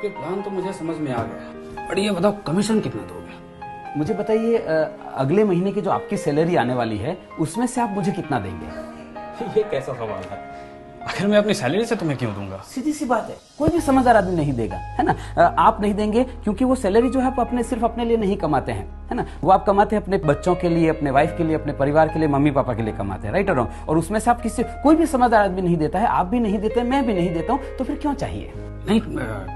आपके प्लान तो मुझे समझ में आ गया, बट ये बताओ कमीशन कितना दोगे? मुझे बताइए, अगले महीने की जो आपकी सैलरी आने वाली है उसमें से आप मुझे कितना देंगे? ये कैसा सवाल है? आखिर मैं अपनी सैलरी से तुम्हें क्यों दूंगा? सीधी सी बात है, कोई भी समझदार आदमी नहीं देगा, है ना। आप नहीं देंगे क्योंकि वो सैलरी जो है आप सिर्फ अपने लिए नहीं कमाते हैं, है ना। वो आप कमाते हैं अपने बच्चों के लिए, अपने वाइफ के लिए, अपने परिवार के लिए, मम्मी पापा के लिए कमाते हैं, राइट और रॉन्ग। और उसमें से आप कोई भी समझदार आदमी नहीं देता है, आप भी नहीं देते, मैं भी नहीं देता हूँ, तो फिर क्यों चाहिए? नहीं,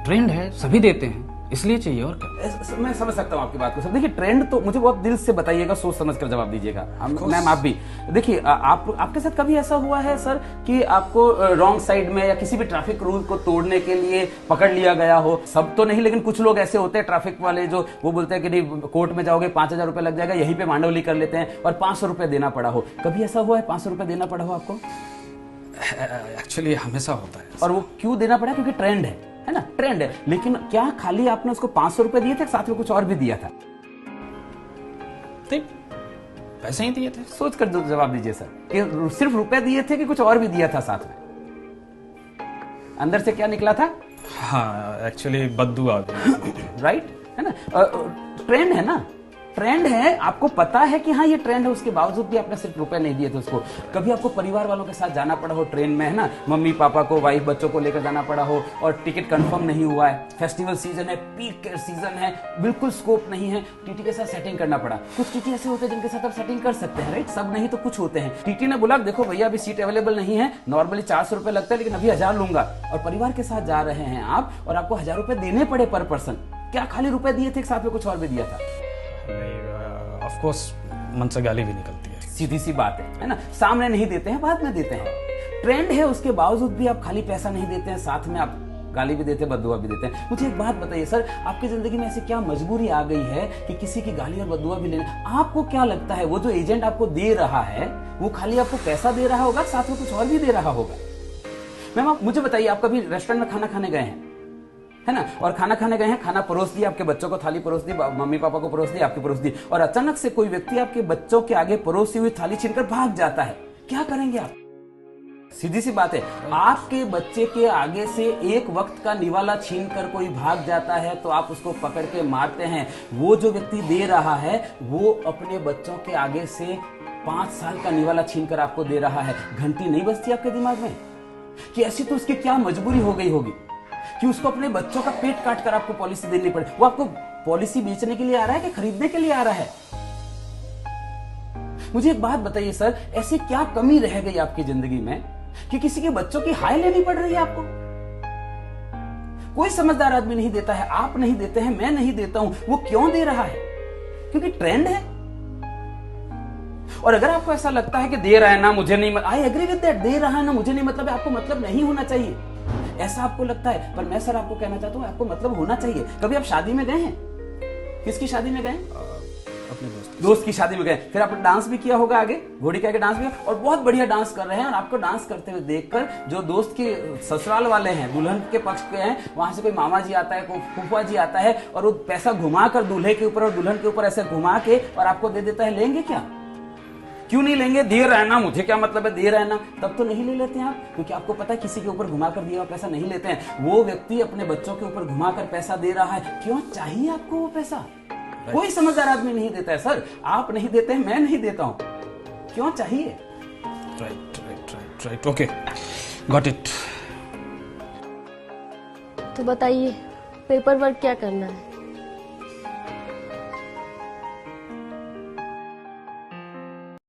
ट्रेंड है, सभी देते हैं, इसलिए चाहिए। और क्या? मैं समझ सकता हूँ आपकी बात को सर। देखिए, ट्रेंड तो मुझे बहुत दिल से बताइएगा, सोच समझ कर जवाब दीजिएगा। मैम आप भी देखिए, आपके साथ कभी ऐसा हुआ है सर कि आपको रॉन्ग साइड में या किसी भी ट्रैफिक रूल को तोड़ने के लिए पकड़ लिया गया हो? सब तो नहीं, लेकिन कुछ लोग ऐसे होते हैं ट्रैफिक वाले जो वो बोलते हैं कि नहीं कोर्ट में जाओगे 5,000 रुपए लग जाएगा, यहीं पे मांडवली कर लेते हैं और 500 रुपए देना पड़ा हो। कभी ऐसा हुआ है 500 रुपए देना पड़ा हो आपको? एक्चुअली हमेशा होता है। और वो क्यों देना पड़ा? क्योंकि ट्रेंड है ना, ट्रेंड है। लेकिन क्या खाली आपने उसको 500 रुपए दिए थे, साथ में कुछ और भी दिया था? पैसे ही दिए थे। सोच कर जवाब दीजिए सर, कि सिर्फ रुपए दिए थे कि कुछ और भी दिया था साथ में? अंदर से क्या निकला था? हाँ, एक्चुअली बद्दू आ गई। राइट, है ना। ट्रेंड है ना, ट्रेंड है, आपको पता है कि हाँ ये ट्रेंड है, उसके बावजूद भी आपने सिर्फ रुपए नहीं दिए थे उसको। कभी आपको परिवार वालों के साथ जाना पड़ा हो ट्रेन में, है ना, मम्मी पापा को, वाइफ बच्चों को लेकर जाना पड़ा हो और टिकट कंफर्म नहीं हुआ है, फेस्टिवल सीजन है, पीक सीजन है, बिल्कुल स्कोप नहीं है, टीटी के साथ सेटिंग करना पड़ा। कुछ टीटी ऐसे होते हैं जिनके साथ आप सेटिंग कर सकते हैं, राइट, सब नहीं तो कुछ होते हैं। टीटी ने बोला देखो भैया अभी सीट अवेलेबल नहीं है, नॉर्मली 400 रुपए लगता है लेकिन अभी 1000 लूंगा, और परिवार के साथ जा रहे हैं आप और आपको 1000 रुपए देने पड़े पर पर्सन। क्या खाली रुपए दिए थे, साथ में कुछ और भी दिया था? ऑफ कोर्स मन से गाली भी निकलती है। सीधी सी बात है ना। सामने नहीं देते हैं, बाद में देते हैं। ट्रेंड है, उसके बावजूद भी आप खाली पैसा नहीं देते हैं, साथ में आप गाली भी देते हैं, बद्दुआ भी देते हैं। मुझे एक बात बताइए सर, आपकी जिंदगी में ऐसी क्या मजबूरी आ गई है कि किसी की गाली और बद्दुआ भी लेना? आपको क्या लगता है वो जो एजेंट आपको दे रहा है वो खाली आपको पैसा दे रहा होगा, साथ में कुछ और भी दे रहा होगा? मैम आप मुझे बताइए, आप कभी रेस्टोरेंट में खाना खाने गए हैं, है ना, और खाना खाने गए हैं, खाना परोस दिया, आपके बच्चों को थाली परोस दी, मम्मी पापा को परोस दी, आपकी परोस दी, और अचानक से कोई व्यक्ति आपके बच्चों के आगे परोसी हुई थाली छीनकर भाग जाता है, क्या करेंगे आप? सीधी सी बात है, आपके बच्चे के आगे से एक वक्त का निवाला छीनकर कोई भाग जाता है तो आप उसको पकड़ के मारते हैं। वो जो व्यक्ति दे रहा है वो अपने बच्चों के आगे से 5 साल का निवाला छीनकर आपको दे रहा है। घंटी नहीं बजती आपके दिमाग में कि ऐसी तो उसकी क्या मजबूरी हो गई होगी कि उसको अपने बच्चों का पेट काट कर आपको पॉलिसी देनी पड़े? वो आपको पॉलिसी बेचने के लिए आ रहा है कि खरीदने के लिए आ रहा है? मुझे एक बात बताइए सर, ऐसी क्या कमी रह गई आपकी जिंदगी में कि किसी के बच्चों की हाय लेनी पड़ रही है आपको? कोई समझदार आदमी नहीं देता है, आप नहीं देते हैं, मैं नहीं देता हूं। वो क्यों दे रहा है? क्योंकि ट्रेंड है। और अगर आपको ऐसा लगता है कि दे रहा है ना मुझे नहीं, आई एग्री विद दैट, दे रहा है ना मुझे नहीं मतलब है, आपको मतलब नहीं होना चाहिए, ऐसा आपको लगता है। पर मैं सर आपको कहना चाहता हूं आपको मतलब होना चाहिए। कभी आप शादी में गए हैं? किसकी शादी में गए? अपने दोस्त की शादी में गए, फिर आपने डांस भी किया होगा, आगे घोड़ी के आगे डांस भी, और बहुत बढ़िया डांस कर रहे हैं, और आपको डांस करते हुए देखकर जो दोस्त के ससुराल वाले हैं, दुल्हन के पक्ष के हैं, वहां से कोई मामा जी आता है, कोई फूफा जी आता है, और वो पैसा घुमाकर दूल्हे के ऊपर और दुल्हन के ऊपर ऐसे घुमा के और आपको दे देता है, लेंगे क्या? क्यों नहीं लेंगे? दे रहा है ना, मुझे क्या मतलब है, दे रहा है ना, तब तो नहीं ले लेते हैं आप, क्योंकि आपको पता है किसी के ऊपर घुमाकर दिया हुआ पैसा नहीं लेते हैं। वो व्यक्ति अपने बच्चों के ऊपर घुमाकर पैसा दे रहा है, क्यों चाहिए आपको वो पैसा? कोई समझदार आदमी नहीं देता है सर, आप नहीं देते हैं, मैं नहीं देता हूं, क्यों चाहिए? Right, okay, got it. तो बताइए पेपर वर्क क्या करना है?